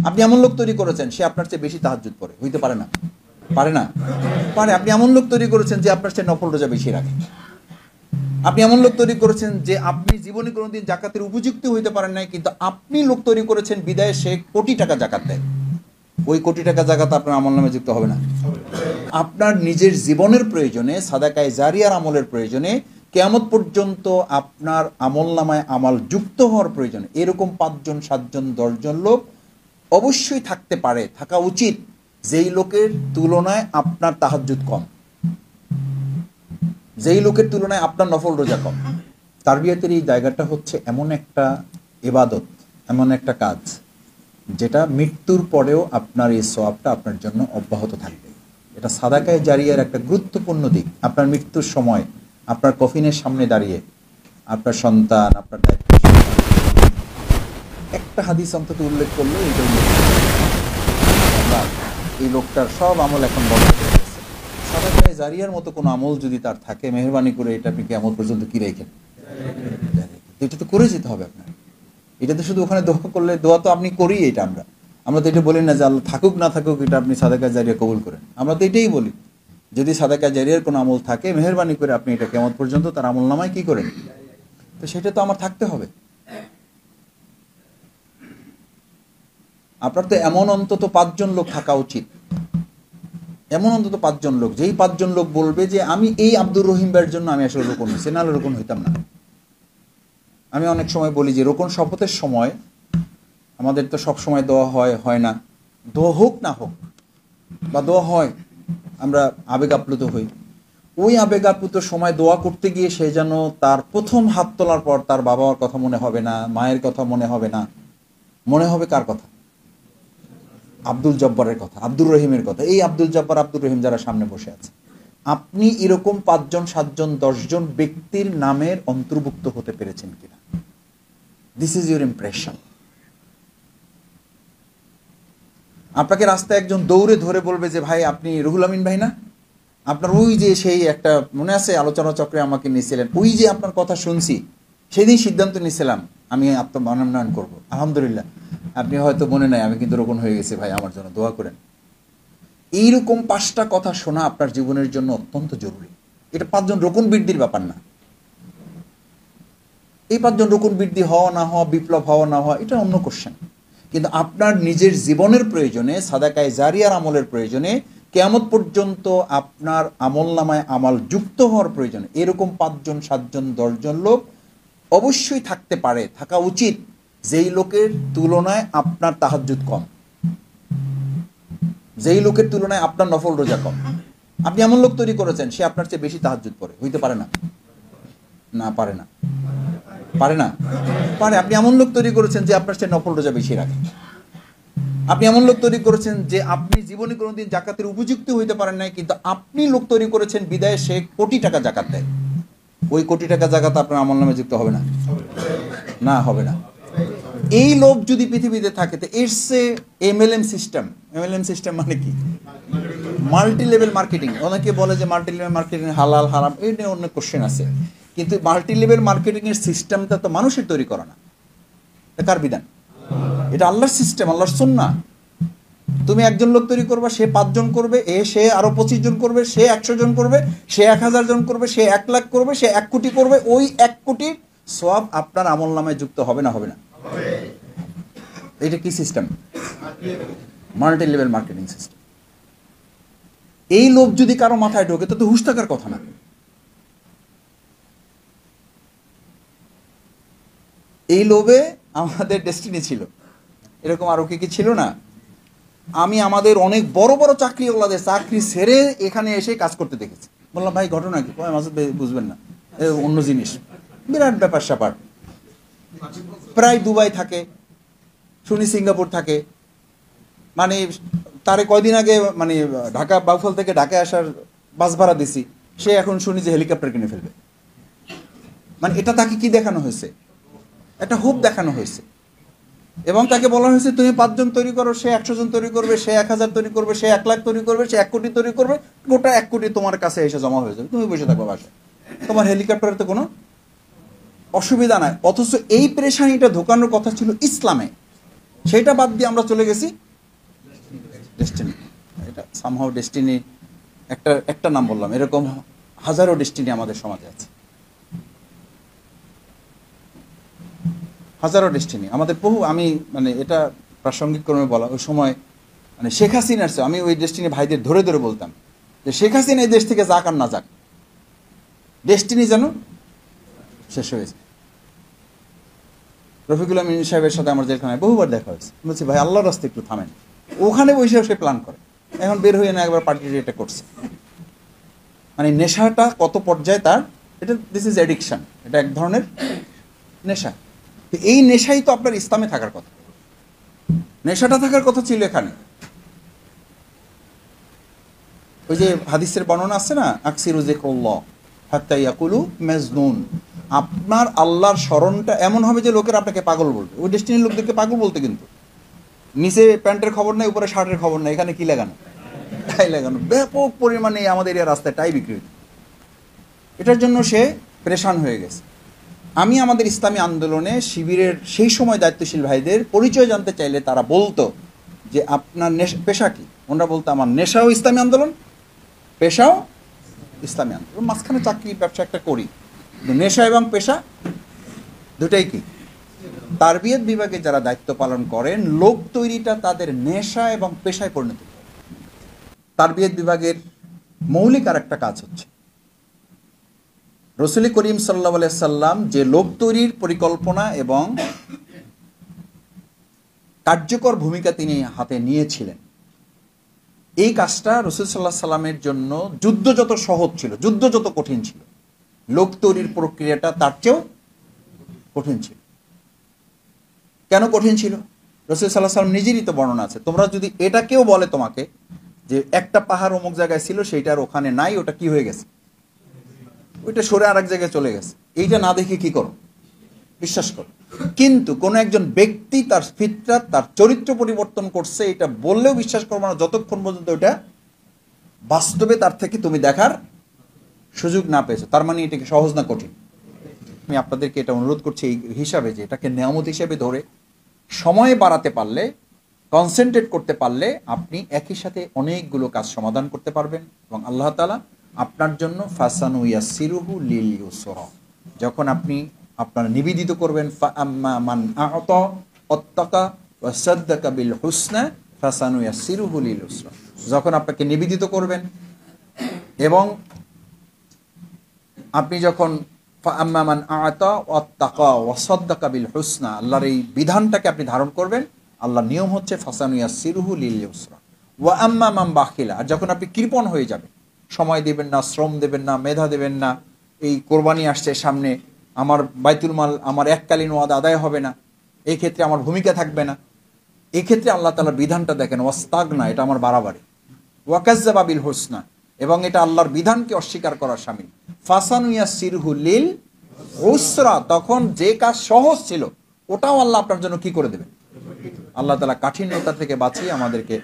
আপনি এমন লোক তৈরি করেছেন সে আপনার চেয়ে বেশি তাহাজ্জুদ পড়ে, হইতে পারে না? পারে না? পারে। আপনি এমন লোক তৈরি করেছেন যে আপনার চেয়ে নফল রোজা বেশি রাখে। আপনি এমন লোক তৈরি করেছেন যে আপনি জীবনে কোনোদিন জাকাতের উপযুক্ত হইতে পারেন নাই, কিন্তু আপনি লোক তৈরি করেছেন বিদায় সে কোটি টাকা জাকাত দেয়। ওই কোটি টাকা জাকাত আপনার আমল নামে যুক্ত হবে না। আপনার নিজের জীবনের প্রয়োজনে, সাদাকায়ে জারিয়ার আমলের প্রয়োজনে, কিয়ামত পর্যন্ত আপনার আমল নামায় আমাল যুক্ত হওয়ার প্রয়োজনে এরকম 5 জন 7 জন 10 জন লোক অবশ্যই থাকতে পারে, থাকা উচিত, যেই লোকের তুলনায় আপনার তাহাজ্জুদ কম, যেই লোকের তুলনায় আপনার নফল রোজা কম। তারবিয়াতের এই জায়গাটা হচ্ছে এমন একটা ইবাদত, এমন একটা কাজ যেটা মৃত্যুর পরেও আপনার এই সওয়াবটা আপনার জন্য অব্যাহত থাকবে। এটা সাদাকায়ে জারিয়ার একটা গুরুত্বপূর্ণ দিক। আপনার মৃত্যুর সময় আপনার কফিনের সামনে দাঁড়িয়ে আপনার সন্তান, আপনার দায়িত্ব, একটা হাদিস অন্তত উল্লেখ করলে এটা এই লোকটার সব আমল এখন বন্ধ হয়ে গেছে। সাদাকায়ে জারিয়ার মতো কোনো আমল যদি তার থাকে, মেহেরবানি করে এটা আপনি কিয়ামত পর্যন্ত কি রেখেন, এটা তো করে যেতে হবে আপনার। এটা তো শুধু ওখানে দোয়া করলে, দোয়া তো আপনি করি, এটা আমরা তো এটা বলি না যে আল্লাহ থাকুক না থাকুক এটা আপনি সাদাকায়ে জারিয়া কবুল করেন। আমরা তো এটাই বলি, যদি সাদাকায়ে জারিয়ার কোনো আমল থাকে মেহেরবানি করে আপনি এটা কিয়ামত পর্যন্ত তার আমল নামায় কি করেন, তো সেটা তো আমার থাকতে হবে। আপনার তো এমন অন্তত 5 জন লোক থাকা উচিত, এমন অন্তত 5 জন লোক, যেই 5 জন লোক বলবে যে আমি এই আব্দুর রহিম ভাইয়ের জন্য আমি আসলে রোকন হয়েছি, নাহলে রোকন হইতাম না। আমি অনেক সময় বলি যে রোকন শপথের সময় আমাদের তো সব সময় দোয়া হয় না, দোয়া হোক না হোক বা দোয়া হয়, আমরা আবেগ আপ্লুত হই। ওই আবেগ আপ্লুত সময় দোয়া করতে গিয়ে সে যেন তার প্রথম হাত তোলার পর তার বাবার কথা মনে হবে না, মায়ের কথা মনে হবে না, মনে হবে কার কথা? আব্দুল জব্বারের কথা, আব্দুর রহিমের কথা। এই আব্দুল জব্বার, আব্দুর রহিম যারা সামনে বসে আছে, আপনি এরকম 5 জন 7 জন 10 জন ব্যক্তির নামের অন্তর্ভুক্ত হতে পেরেছেন কিনা? This is your impression. আপনাকে রাস্তায় একজন দৌড়ে ধরে বলবে যে ভাই আপনি রুহুল আমিন ভাই না? আপনার ওই যে সেই একটা মনে আছে আলোচনা চক্রে আমাকে নিয়েছিলেন, ওই যে আপনার কথা শুনছি, সেদিন সিদ্ধান্ত নিয়েছিলাম আমি আত্মমনোনয়ন করবো, আলহামদুলিল্লাহ। আপনি হয়তো মনে নাই, আমি কিন্তু রোকন হয়ে গেছি ভাই, আমার জন্য দোয়া করেন। এইরকম 5টা কথা শোনা আপনার জীবনের জন্য অত্যন্ত জরুরি। এটা 5 জন রোকন বৃদ্ধির ব্যাপার না। এই 5 জন রোকন বৃদ্ধি হওয়া না হওয়া, বিপ্লব হওয়া না হওয়া, এটা অন্য কোশ্চেন। কিন্তু আপনার নিজের জীবনের প্রয়োজনে, সাদাকায়ে জারিয়ার আমলের প্রয়োজনে, কিয়ামত পর্যন্ত আপনার আমল নামায় আমাল যুক্ত হওয়ার প্রয়োজনে এরকম 5 জন 7 জন 10 জন লোক অবশ্যই থাকতে পারে, থাকা উচিত, যেই লোকের তুলনায় আপনার তাহাজ্জুদ কম, যেই লোকের তুলনায় আপনার নফল রোজা কম। আপনি এমন লোক তৈরি করেছেন সে আপনার চেয়ে বেশি তাহাজ্জুদ পড়ে, হইতে পারে না? না, পারে না? পারে না? পারে। আপনি এমন লোক তৈরি করেছেন যে আপনার চেয়ে নফল রোজা বেশি রাখে। আপনি এমন লোক তৈরি করেছেন যে আপনি জীবনে কোনোদিন জাকাতের উপযুক্ত হইতে পারেন নাই, কিন্তু আপনি লোক তৈরি করেছেন বিদায় সে কোটি টাকা জাকাত দেয়। ওই কোটি টাকা জাকাত আপনার আমল নামে যুক্ত হবে না? না, হবে না। এই লোক যদি পৃথিবীতে থাকে তো it's a MLM system. MLM system মানে কি? Multi level marketing. অনেকে বলে যে মাল্টি লেভেল মার্কেটিং হালাল হারাম, এই নিয়ে অনেক কোশ্চেন আছে, কিন্তু মাল্টি লেভেল মার্কেটিং এর সিস্টেমটা তো মানুষের তৈরি করা না। এটা কার বিধান? এটা আল্লাহর সিস্টেম, আল্লাহর সুন্নাহ। তুমি একজন লোক তৈরি করবে, সে 5 জন করবে, সে আরো 25 জন করবে, সে 100 জন করবে, সে 1000 জন করবে, সে 1 লাখ করবে, সে 1 কোটি করবে। ওই 1 কোটির সওয়াব আপনার আমল নামায় যুক্ত হবে না? হবে না? এটা কি system? Multi level marketing system. এই লোভ যদি কারো মাথায় ঢোকে তো হুঁশ থাকার কথা না। এই লোভে আমাদের ডেস্টিনি ছিল, এরকম আরো কি ছিল না? আমি আমাদের অনেক বড় বড় চাকরিওয়ালাদের চাকরি ছেড়ে এখানে এসে কাজ করতে দেখেছি। বললাম ভাই ঘটনা কি? মাসুদ ভাই বুঝবেন না, অন্য জিনিস, বিরাট ব্যাপার স্যাপার। প্রায় দুবাই থাকে, শুনি সিঙ্গাপুর থাকে, মানে তারে কয়দিন আগে মানে ঢাকা বাউফল থেকে ঢাকায় আসার বাস ভাড়া দিছি, সে এখন শুনি যে হেলিকপ্টার কিনে ফেলবে। মানে এটা তাকে কি দেখানো হয়েছে? একটা হোপ দেখানো হয়েছে, এবং তাকে বলা হয়েছে তুমি 5 জন তৈরি করো, সে 100 জন তৈরি করবে, সে 1000 তৈরি করবে, সে 1 লাখ তৈরি করবে, সে 1 কোটি তৈরি করবে, গোটা 1 কোটি তোমার কাছে এসে জমা হয়ে যাবে, তুমি বসে থাকবে বাসায়, তোমার হেলিকপ্টারে তো কোনো অসুবিধা নাই। অথচ এই পেরেশানিটা ঢোকানোর কথা ছিল ইসলামে, সেটা বাদ দিয়ে আমরা চলে গেছি ডেস্টিনি। এটা সামহাও ডেস্টিনি একটা নাম বললাম, এরকম হাজারো ডেস্টিনি আমাদের সমাজে আছে, হাজারো ডেস্টিনি আমাদের বহু। আমি মানে এটা প্রাসঙ্গিক ক্রমে বলা, ওই সময় মানে শেখ হাসিনার চেয়ে আমি ওই ডেস্টিনি ভাইদের ধরে ধরে বলতাম যে শেখ হাসিনা এই দেশ থেকে যাক আর না যাক, ডেস্টিনি যেন শেষ হয়েছে। রফিকুল আমিন সাহেবের সাথে আমার জেলখানায় বহুবার দেখা হয়েছে, বলছি ভাই আল্লাহর রাস্তায় একটু থামেন, ওখানে বসে সে প্ল্যান করে, এখন বের হয়ে না একবার পার্টি এটা করছে। মানে নেশাটা কত পর্যায়ে তার, এটা দিস ইজ অ্যাডিকশন, এটা এক ধরনের নেশা। এই নেশাই তো আপনার ইসলামে থাকার কথা, নেশাটা থাকার কথা ছিল এখানে। ওই যে হাদিসের বর্ণনা আছে না, আকসিরু যিকরুল্লাহ হাত্তা ইয়াকুলু মাজনুন, আপনার আল্লাহর স্মরণটা এমন হবে যে লোকের আপনাকে পাগল বলবে। ওই ডেস্টিনির লোকদেরকে পাগল বলতে, কিন্তু নিচে প্যান্টের খবর নাই, উপরে শার্টের খবর নাই, এখানে কি লাগানো, টাই লাগানো, ব্যাপক পরিমাণে আমাদের এই রাস্তায় টাই বিক্রি হচ্ছে। এটার জন্য সে পরেশান হয়ে গেছে। আমি আমাদের ইসলামী আন্দোলনে শিবিরের সেই সময় দায়িত্বশীল ভাইদের পরিচয় জানতে চাইলে তারা বলতো যে আপনার পেশা কি, ওনারা বলতো আমার নেশাও ইসলামী আন্দোলন, পেশাও ইসলামী আন্দোলন, মাঝখানে চাকরি ব্যবসা একটা করি, নেশা এবং পেশা দুটাই কি। তারবিয়ত বিভাগে যারা দায়িত্ব পালন করেন, লোক তৈরিটা তাদের নেশা এবং পেশায় পরিণত করে। তারবিয়ত বিভাগের মৌলিক আর একটা কাজ হচ্ছে, রসুল করিম সাল্লাল্লাহু আলাইহি সাল্লাম যে লোক তৈরির পরিকল্পনা এবং কার্যকর ভূমিকা তিনি হাতে নিয়েছিলেন, এই কাজটা রসুল সাল্লাল্লাহু আলাইহি সাল্লামের জন্য যুদ্ধ যত সহজ ছিল, যুদ্ধ যত কঠিন ছিল, লোক তৈরির প্রক্রিয়াটা তার চেয়েও কঠিন ছিল। কেন কঠিন ছিল? রসুল সাল্লাল্লাহু আলাইহি সাল্লাম নিজেরই তো বর্ণনা আছে, তোমরা যদি এটা কেউ বলে তোমাকে যে একটা পাহাড় অমুক জায়গায় ছিল, সেইটার ওখানে নাই, ওটা কি হয়ে গেছে, ওইটা সরে আর এক জায়গায় চলে গেছে, এইটা না দেখে কি করো, বিশ্বাস করো। কিন্তু কোন একজন ব্যক্তি তার ফিতরাত, তার চরিত্র পরিবর্তন করছে, এটা বললেও বিশ্বাস করবো না যতক্ষণ পর্যন্ত ওটা বাস্তবে তার থেকে তুমি দেখার সুযোগ না পেয়েছো। তার মানে এটাকে সহজ না কঠিন। আমি আপনাদেরকে এটা অনুরোধ করছি এই হিসাবে যে এটাকে নেয়ামত হিসেবে ধরে সময় বাড়াতে পারলে, কনসেন্ট্রেট করতে পারলে আপনি একই সাথে অনেকগুলো কাজ সমাধান করতে পারবেন এবং আল্লাহ তাআলা আপনার জন্য ফাসানু ইয়াসসিরুহু লিল ইউসরা, যখন আপনি আপনার নিবেদিত করবেন, ফাআম্মা মান আ'তা ওয়াত্তাকা ওয়া সাদ্দাকা বিল হুসনা ফাসানু ইয়াসসিরুহু লিল ইউসরা, যখন আপনাকে নিবেদিত করবেন এবং আপনি যখন ফাআম্মা মান আ'তা ওয়াত্তাকা ওয়া সাদ্দাকা বিল হুসনা, আল্লাহর এই বিধানটাকে আপনি ধারণ করবেন, আল্লাহর নিয়ম হচ্ছে ফাসানু ইয়াসসিরুহু লিল ইউসরা। ওয়া আম্মা মান বাখিলা, আর যখন আপনি কৃপণ হয়ে যাবেন, সময় দেবেন না, শ্রম দেবেন না, মেধা দেবেন না, এই কোরবানি আসছে সামনে, আমার বাইতুল মাল, আমার এককালীন ওয়াদা আদায় হবে না, এই ক্ষেত্রে আমার ভূমিকা থাকবে না, এই ক্ষেত্রে আল্লাহ তাআলার বিধানটা দেখেন, ওয়াস্তাগনা, এটা আমার বাড়াবাড়ি, ওয়াকাজ্জাবা বিল হুসনা, এবং এটা আল্লাহর বিধানকে অস্বীকার করার শামিল। ফাসানু ইয়াসসিরহু লিল উসরা, তখন যে কাজ সহজ ছিল ওটাও আল্লাহ আপনার জন্য কি করে দেবেন। আল্লাহ তাআলা কাঠিন্যতা থেকে বাঁচিয়ে আমাদেরকে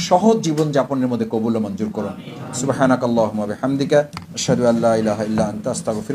সহজ জীবন যাপনের মধ্যে কবুল ও মঞ্জুর করুন। সুবহানাকাল্লাহুম্মা ওয়া বিহামদিকা আশহাদু আল্লা ইলাহা ইল্লা আনতা আস্তাগফিরুকা।